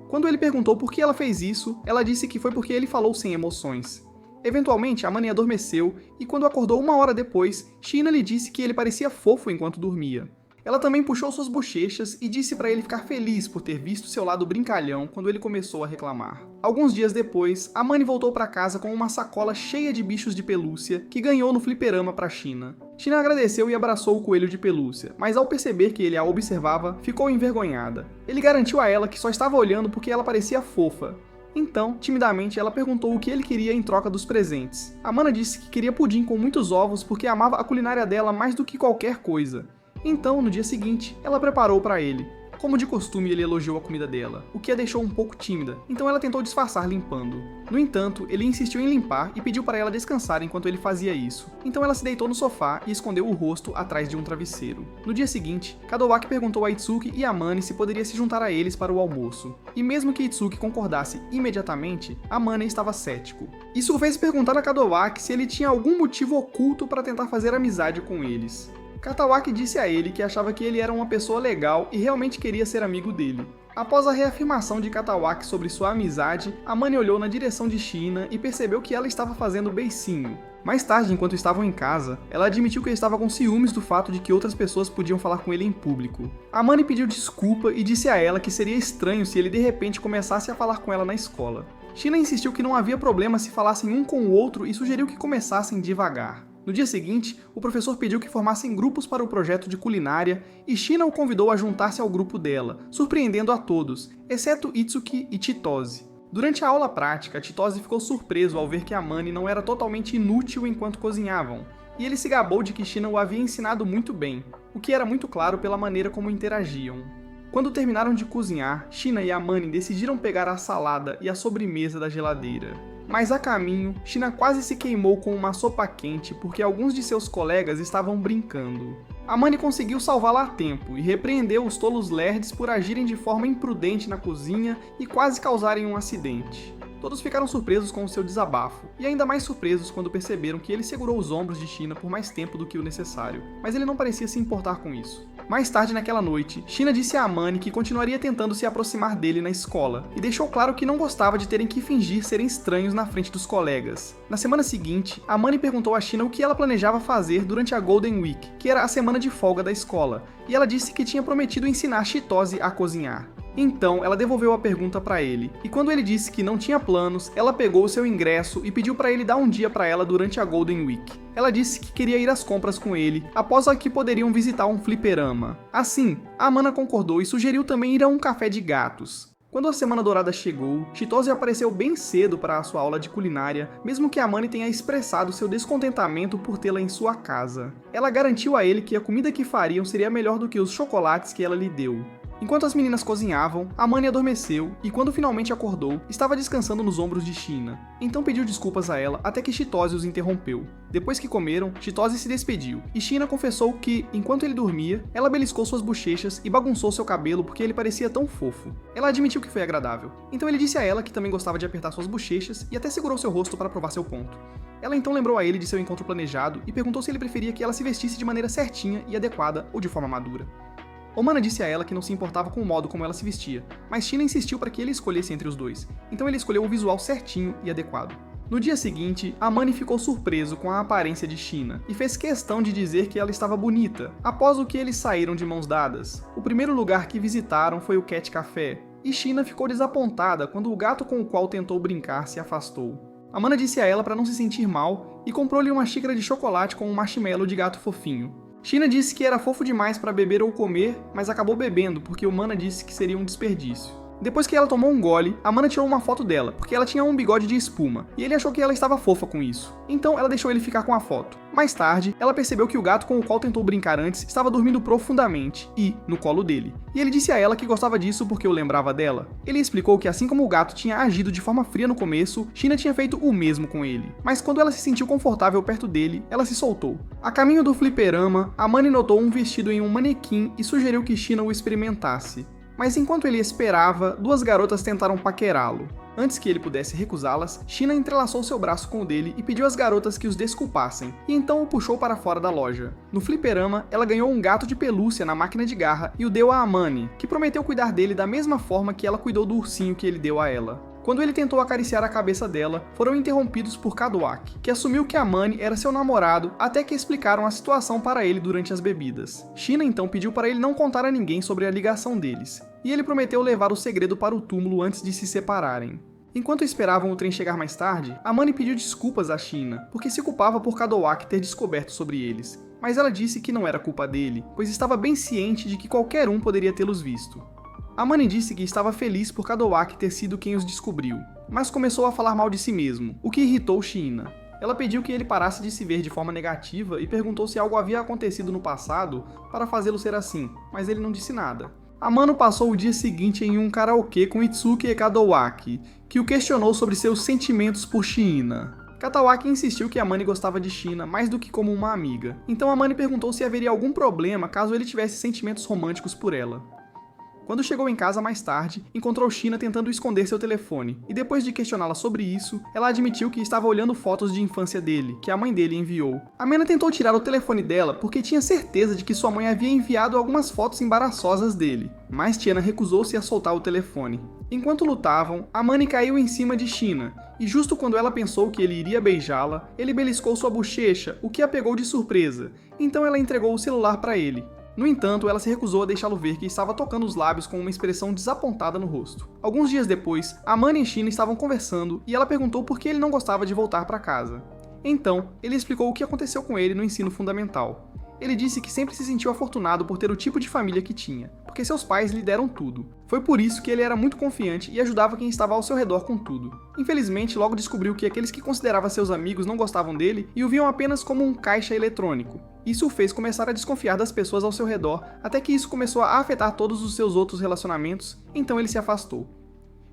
Speaker 1: Quando ele perguntou por que ela fez isso, ela disse que foi porque ele falou sem emoções. Eventualmente, Amani adormeceu, e quando acordou 1 hora depois, China lhe disse que ele parecia fofo enquanto dormia. Ela também puxou suas bochechas e disse para ele ficar feliz por ter visto seu lado brincalhão quando ele começou a reclamar. Alguns dias depois, Amani voltou para casa com uma sacola cheia de bichos de pelúcia que ganhou no fliperama para China. China agradeceu e abraçou o coelho de pelúcia, mas ao perceber que ele a observava, ficou envergonhada. Ele garantiu a ela que só estava olhando porque ela parecia fofa. Então, timidamente, ela perguntou o que ele queria em troca dos presentes. Amana disse que queria pudim com muitos ovos porque amava a culinária dela mais do que qualquer coisa. Então, no dia seguinte, ela preparou para ele. Como de costume, ele elogiou a comida dela, o que a deixou um pouco tímida, então ela tentou disfarçar limpando. No entanto, ele insistiu em limpar e pediu para ela descansar enquanto ele fazia isso. Então ela se deitou no sofá e escondeu o rosto atrás de um travesseiro. No dia seguinte, Kadowaki perguntou a Itsuki e a Mane se poderia se juntar a eles para o almoço. E mesmo que Itsuki concordasse imediatamente, a Mane estava cético. Isso fez perguntar a Kadowaki se ele tinha algum motivo oculto para tentar fazer amizade com eles. Kadowaki disse a ele que achava que ele era uma pessoa legal e realmente queria ser amigo dele. Após a reafirmação de Kadowaki sobre sua amizade, a Mane olhou na direção de Shina e percebeu que ela estava fazendo beicinho. Mais tarde, enquanto estavam em casa, ela admitiu que estava com ciúmes do fato de que outras pessoas podiam falar com ele em público. A Mane pediu desculpa e disse a ela que seria estranho se ele de repente começasse a falar com ela na escola. Shina insistiu que não havia problema se falassem um com o outro e sugeriu que começassem devagar. No dia seguinte, o professor pediu que formassem grupos para o projeto de culinária e Shina o convidou a juntar-se ao grupo dela, surpreendendo a todos, exceto Itsuki e Chitose. Durante a aula prática, Chitose ficou surpreso ao ver que a Mane não era totalmente inútil enquanto cozinhavam, e ele se gabou de que Shina o havia ensinado muito bem, o que era muito claro pela maneira como interagiam. Quando terminaram de cozinhar, Shina e a Mane decidiram pegar a salada e a sobremesa da geladeira. Mas a caminho, Shina quase se queimou com uma sopa quente porque alguns de seus colegas estavam brincando. A Mane conseguiu salvá-la a tempo e repreendeu os tolos lerds por agirem de forma imprudente na cozinha e quase causarem um acidente. Todos ficaram surpresos com o seu desabafo, e ainda mais surpresos quando perceberam que ele segurou os ombros de Shina por mais tempo do que o necessário, mas ele não parecia se importar com isso. Mais tarde naquela noite, Shina disse a Mane que continuaria tentando se aproximar dele na escola, e deixou claro que não gostava de terem que fingir serem estranhos na frente dos colegas. Na semana seguinte, a Mane perguntou a Shina o que ela planejava fazer durante a Golden Week, que era a semana de folga da escola, e ela disse que tinha prometido ensinar Chitose a cozinhar. Então, ela devolveu a pergunta para ele, e quando ele disse que não tinha planos, ela pegou o seu ingresso e pediu para ele dar um dia para ela durante a Golden Week. Ela disse que queria ir às compras com ele, após que poderiam visitar um fliperama. Assim, a Amana concordou e sugeriu também ir a um café de gatos. Quando a Semana Dourada chegou, Chitose apareceu bem cedo para a sua aula de culinária, mesmo que a Mane tenha expressado seu descontentamento por tê-la em sua casa. Ela garantiu a ele que a comida que fariam seria melhor do que os chocolates que ela lhe deu. Enquanto as meninas cozinhavam, a Mane adormeceu e, quando finalmente acordou, estava descansando nos ombros de Shina. Então pediu desculpas a ela até que Chitose os interrompeu. Depois que comeram, Chitose se despediu, e Shina confessou que, enquanto ele dormia, ela beliscou suas bochechas e bagunçou seu cabelo porque ele parecia tão fofo. Ela admitiu que foi agradável. Então ele disse a ela que também gostava de apertar suas bochechas e até segurou seu rosto para provar seu ponto. Ela então lembrou a ele de seu encontro planejado e perguntou se ele preferia que ela se vestisse de maneira certinha e adequada ou de forma madura. Omana disse a ela que não se importava com o modo como ela se vestia, mas Shina insistiu para que ele escolhesse entre os dois, então ele escolheu o visual certinho e adequado. No dia seguinte, a Mane ficou surpreso com a aparência de Shina, e fez questão de dizer que ela estava bonita, após o que eles saíram de mãos dadas. O primeiro lugar que visitaram foi o Cat Café, e Shina ficou desapontada quando o gato com o qual tentou brincar se afastou. Amana disse a ela para não se sentir mal, e comprou-lhe uma xícara de chocolate com um marshmallow de gato fofinho. Shina disse que era fofo demais para beber ou comer, mas acabou bebendo porque Omana disse que seria um desperdício. Depois que ela tomou um gole, Amana tirou uma foto dela, porque ela tinha um bigode de espuma, e ele achou que ela estava fofa com isso. Então ela deixou ele ficar com a foto. Mais tarde, ela percebeu que o gato com o qual tentou brincar antes estava dormindo profundamente, e no colo dele. E ele disse a ela que gostava disso porque o lembrava dela. Ele explicou que assim como o gato tinha agido de forma fria no começo, Shina tinha feito o mesmo com ele. Mas quando ela se sentiu confortável perto dele, ela se soltou. A caminho do fliperama, Amane notou um vestido em um manequim e sugeriu que Shina o experimentasse. Mas enquanto ele esperava, duas garotas tentaram paquerá-lo. Antes que ele pudesse recusá-las, Shina entrelaçou seu braço com o dele e pediu às garotas que os desculpassem, e então o puxou para fora da loja. No fliperama, ela ganhou um gato de pelúcia na máquina de garra e o deu a Amane, que prometeu cuidar dele da mesma forma que ela cuidou do ursinho que ele deu a ela. Quando ele tentou acariciar a cabeça dela, foram interrompidos por Kadowaki, que assumiu que Amane era seu namorado até que explicaram a situação para ele durante as bebidas. Shina então pediu para ele não contar a ninguém sobre a ligação deles, e ele prometeu levar o segredo para o túmulo antes de se separarem. Enquanto esperavam o trem chegar mais tarde, Amane pediu desculpas a Shina, porque se culpava por Kadowaki ter descoberto sobre eles, mas ela disse que não era culpa dele, pois estava bem ciente de que qualquer um poderia tê-los visto. Amane disse que estava feliz por Kadowaki ter sido quem os descobriu, mas começou a falar mal de si mesmo, o que irritou Shina. Ela pediu que ele parasse de se ver de forma negativa e perguntou se algo havia acontecido no passado para fazê-lo ser assim, mas ele não disse nada. Amano passou o dia seguinte em um karaokê com Itsuki Kadowaki, que o questionou sobre seus sentimentos por China. Katawaki insistiu que Amane gostava de Shina mais do que como uma amiga, então Amane perguntou se haveria algum problema caso ele tivesse sentimentos românticos por ela. Quando chegou em casa mais tarde, encontrou Shina tentando esconder seu telefone, e depois de questioná-la sobre isso, ela admitiu que estava olhando fotos de infância dele, que a mãe dele enviou. Amena tentou tirar o telefone dela porque tinha certeza de que sua mãe havia enviado algumas fotos embaraçosas dele, mas Tiana recusou-se a soltar o telefone. Enquanto lutavam, Amane caiu em cima de Shina, e justo quando ela pensou que ele iria beijá-la, ele beliscou sua bochecha, o que a pegou de surpresa, então ela entregou o celular para ele. No entanto, ela se recusou a deixá-lo ver que estava tocando os lábios com uma expressão desapontada no rosto. Alguns dias depois, Amane e Shina estavam conversando e ela perguntou por que ele não gostava de voltar para casa. Então, ele explicou o que aconteceu com ele no ensino fundamental. Ele disse que sempre se sentiu afortunado por ter o tipo de família que tinha, porque seus pais lhe deram tudo. Foi por isso que ele era muito confiante e ajudava quem estava ao seu redor com tudo. Infelizmente, logo descobriu que aqueles que considerava seus amigos não gostavam dele e o viam apenas como um caixa eletrônico. Isso o fez começar a desconfiar das pessoas ao seu redor, até que isso começou a afetar todos os seus outros relacionamentos, então ele se afastou.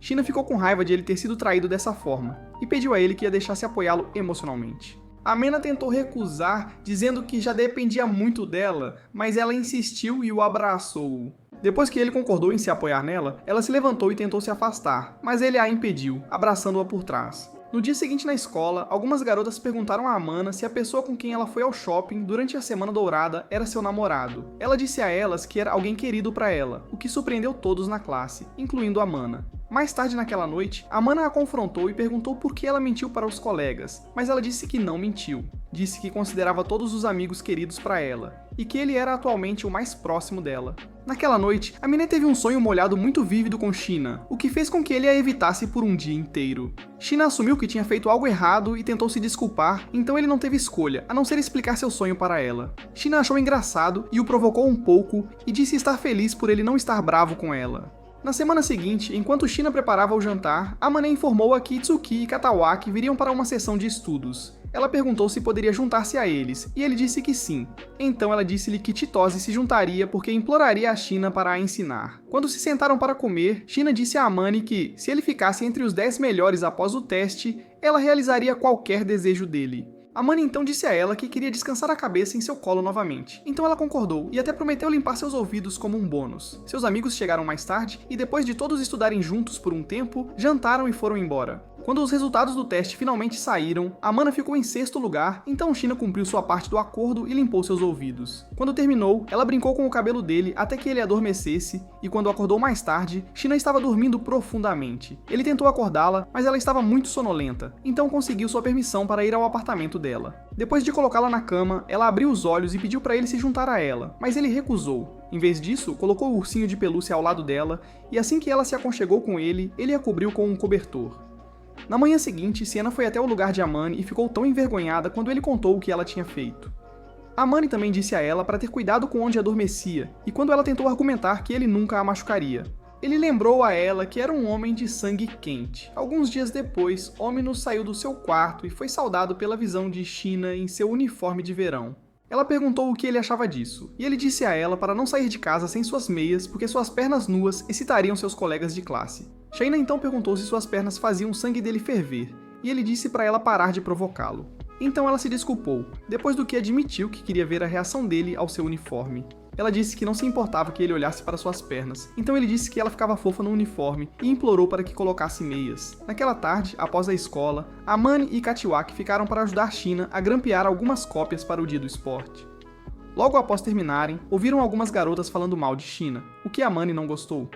Speaker 1: Shina ficou com raiva de ele ter sido traído dessa forma, e pediu a ele que ia deixar-se apoiá-lo emocionalmente. Amena tentou recusar, dizendo que já dependia muito dela, mas ela insistiu e o abraçou. Depois que ele concordou em se apoiar nela, ela se levantou e tentou se afastar, mas ele a impediu, abraçando-a por trás. No dia seguinte na escola, algumas garotas perguntaram a Amana se a pessoa com quem ela foi ao shopping durante a Semana Dourada era seu namorado. Ela disse a elas que era alguém querido para ela, o que surpreendeu todos na classe, incluindo Amana. Mais tarde naquela noite, Amana a confrontou e perguntou por que ela mentiu para os colegas, mas ela disse que não mentiu. Disse que considerava todos os amigos queridos para ela, e que ele era atualmente o mais próximo dela. Naquela noite, a menina teve um sonho molhado muito vívido com Shina, o que fez com que ele a evitasse por um dia inteiro. Shina assumiu que tinha feito algo errado e tentou se desculpar, então ele não teve escolha, a não ser explicar seu sonho para ela. Shina achou engraçado e o provocou um pouco, e disse estar feliz por ele não estar bravo com ela. Na semana seguinte, enquanto Shina preparava o jantar, Amane informou-a que Itsuki e Katawaki viriam para uma sessão de estudos. Ela perguntou se poderia juntar-se a eles, e ele disse que sim. Então ela disse-lhe que Chitose se juntaria porque imploraria a Shina para a ensinar. Quando se sentaram para comer, Shina disse a Amane que, se ele ficasse entre os 10 melhores após o teste, ela realizaria qualquer desejo dele. Amane então disse a ela que queria descansar a cabeça em seu colo novamente, então ela concordou e até prometeu limpar seus ouvidos como um bônus. Seus amigos chegaram mais tarde e depois de todos estudarem juntos por um tempo, jantaram e foram embora. Quando os resultados do teste finalmente saíram, Amana ficou em sexto lugar, então Shina cumpriu sua parte do acordo e limpou seus ouvidos. Quando terminou, ela brincou com o cabelo dele até que ele adormecesse, e quando acordou mais tarde, Shina estava dormindo profundamente. Ele tentou acordá-la, mas ela estava muito sonolenta, então conseguiu sua permissão para ir ao apartamento dela. Depois de colocá-la na cama, ela abriu os olhos e pediu para ele se juntar a ela, mas ele recusou. Em vez disso, colocou o ursinho de pelúcia ao lado dela, e assim que ela se aconchegou com ele, ele a cobriu com um cobertor. Na manhã seguinte, Siena foi até o lugar de Amane e ficou tão envergonhada quando ele contou o que ela tinha feito. Amane também disse a ela para ter cuidado com onde adormecia, e quando ela tentou argumentar que ele nunca a machucaria. Ele lembrou a ela que era um homem de sangue quente. Alguns dias depois, Ominous saiu do seu quarto e foi saudado pela visão de Shina em seu uniforme de verão. Ela perguntou o que ele achava disso, e ele disse a ela para não sair de casa sem suas meias porque suas pernas nuas excitariam seus colegas de classe. Shaina então perguntou se suas pernas faziam o sangue dele ferver, e ele disse para ela parar de provocá-lo. Então ela se desculpou, depois do que admitiu que queria ver a reação dele ao seu uniforme. Ela disse que não se importava que ele olhasse para suas pernas, então ele disse que ela ficava fofa no uniforme e implorou para que colocasse meias. Naquela tarde, após a escola, Amane e Katiwaki ficaram para ajudar Shina a grampear algumas cópias para o dia do esporte. Logo após terminarem, ouviram algumas garotas falando mal de Shina, o que Amane não gostou.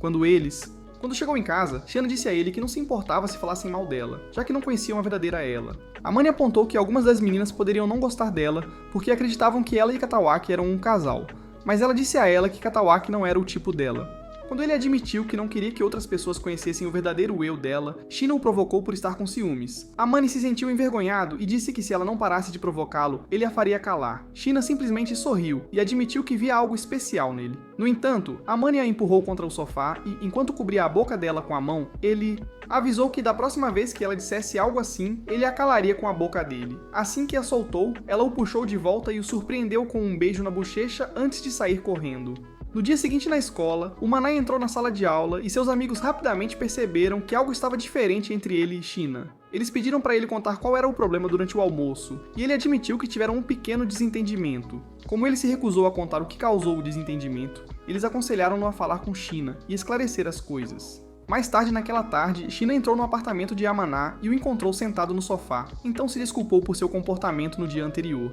Speaker 1: Quando chegou em casa, Shina disse a ele que não se importava se falassem mal dela, já que não conheciam a verdadeira ela. Amane apontou que algumas das meninas poderiam não gostar dela porque acreditavam que ela e Katawaki eram um casal, mas ela disse a ela que Katawaki não era o tipo dela. Quando ele admitiu que não queria que outras pessoas conhecessem o verdadeiro eu dela, Shina o provocou por estar com ciúmes. Amane se sentiu envergonhado e disse que se ela não parasse de provocá-lo, ele a faria calar. Shina simplesmente sorriu e admitiu que via algo especial nele. No entanto, Amane a empurrou contra o sofá e, enquanto cobria a boca dela com a mão, ele avisou que da próxima vez que ela dissesse algo assim, ele a calaria com a boca dele. Assim que a soltou, ela o puxou de volta e o surpreendeu com um beijo na bochecha antes de sair correndo. No dia seguinte na escola, o Manai entrou na sala de aula e seus amigos rapidamente perceberam que algo estava diferente entre ele e China. Eles pediram para ele contar qual era o problema durante o almoço, e ele admitiu que tiveram um pequeno desentendimento. Como ele se recusou a contar o que causou o desentendimento, eles aconselharam-no a falar com China e esclarecer as coisas. Mais tarde naquela tarde, China entrou no apartamento de Yamaná e o encontrou sentado no sofá, então se desculpou por seu comportamento no dia anterior.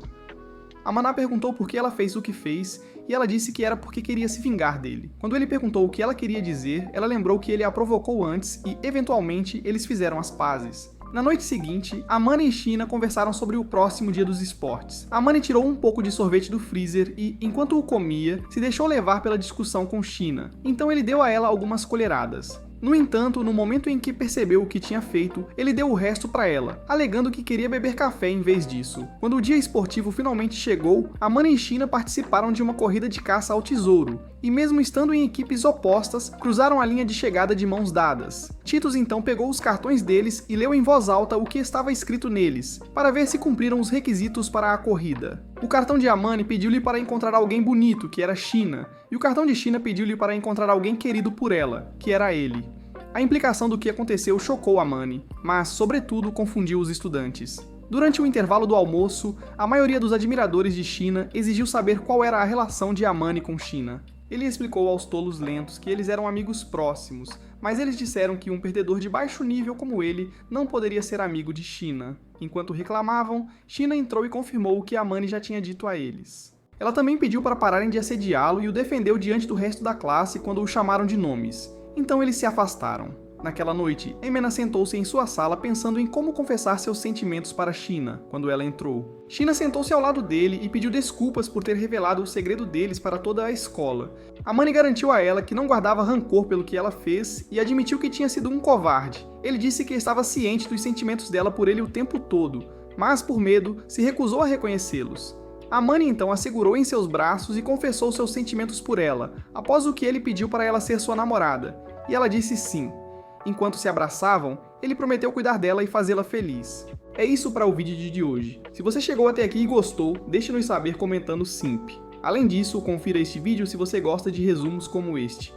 Speaker 1: Yamaná perguntou por que ela fez o que fez, e ela disse que era porque queria se vingar dele. Quando ele perguntou o que ela queria dizer, ela lembrou que ele a provocou antes e, eventualmente, eles fizeram as pazes. Na noite seguinte, Amani e China conversaram sobre o próximo dia dos esportes. Amani tirou um pouco de sorvete do freezer e, enquanto o comia, se deixou levar pela discussão com China. Então ele deu a ela algumas colheradas. No entanto, no momento em que percebeu o que tinha feito, ele deu o resto para ela, alegando que queria beber café em vez disso. Quando o dia esportivo finalmente chegou, Amani e China participaram de uma corrida de caça ao tesouro, e mesmo estando em equipes opostas, cruzaram a linha de chegada de mãos dadas. Titus então pegou os cartões deles e leu em voz alta o que estava escrito neles, para ver se cumpriram os requisitos para a corrida. O cartão de Amani pediu-lhe para encontrar alguém bonito, que era China, e o cartão de China pediu-lhe para encontrar alguém querido por ela, que era ele. A implicação do que aconteceu chocou Amani, mas, sobretudo, confundiu os estudantes. Durante o intervalo do almoço, a maioria dos admiradores de China exigiu saber qual era a relação de Amani com China. Ele explicou aos tolos lentos que eles eram amigos próximos, mas eles disseram que um perdedor de baixo nível como ele não poderia ser amigo de China. Enquanto reclamavam, China entrou e confirmou o que Amani já tinha dito a eles. Ela também pediu para pararem de assediá-lo e o defendeu diante do resto da classe quando o chamaram de nomes. Então eles se afastaram. Naquela noite, Emena sentou-se em sua sala pensando em como confessar seus sentimentos para China, quando ela entrou. China sentou-se ao lado dele e pediu desculpas por ter revelado o segredo deles para toda a escola. Amani garantiu a ela que não guardava rancor pelo que ela fez e admitiu que tinha sido um covarde. Ele disse que estava ciente dos sentimentos dela por ele o tempo todo, mas por medo, se recusou a reconhecê-los. Amani então a segurou em seus braços e confessou seus sentimentos por ela, após o que ele pediu para ela ser sua namorada, e ela disse sim. Enquanto se abraçavam, ele prometeu cuidar dela e fazê-la feliz. É isso para o vídeo de hoje. Se você chegou até aqui e gostou, deixe-nos saber comentando Simp. Além disso, confira este vídeo se você gosta de resumos como este.